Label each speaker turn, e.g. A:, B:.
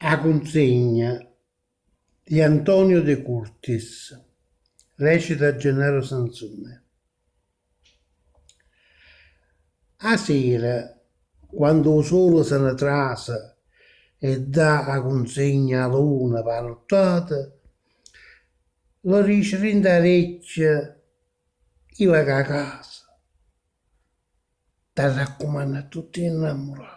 A: A consegna di Antonio De Curtis, recita Gennaro Sansone. A sera, quando il sole se ne trasa e dà a consegna a luna palottata, lo ricerinda orecchia, io a casa, ti raccomando a tutti innamorati.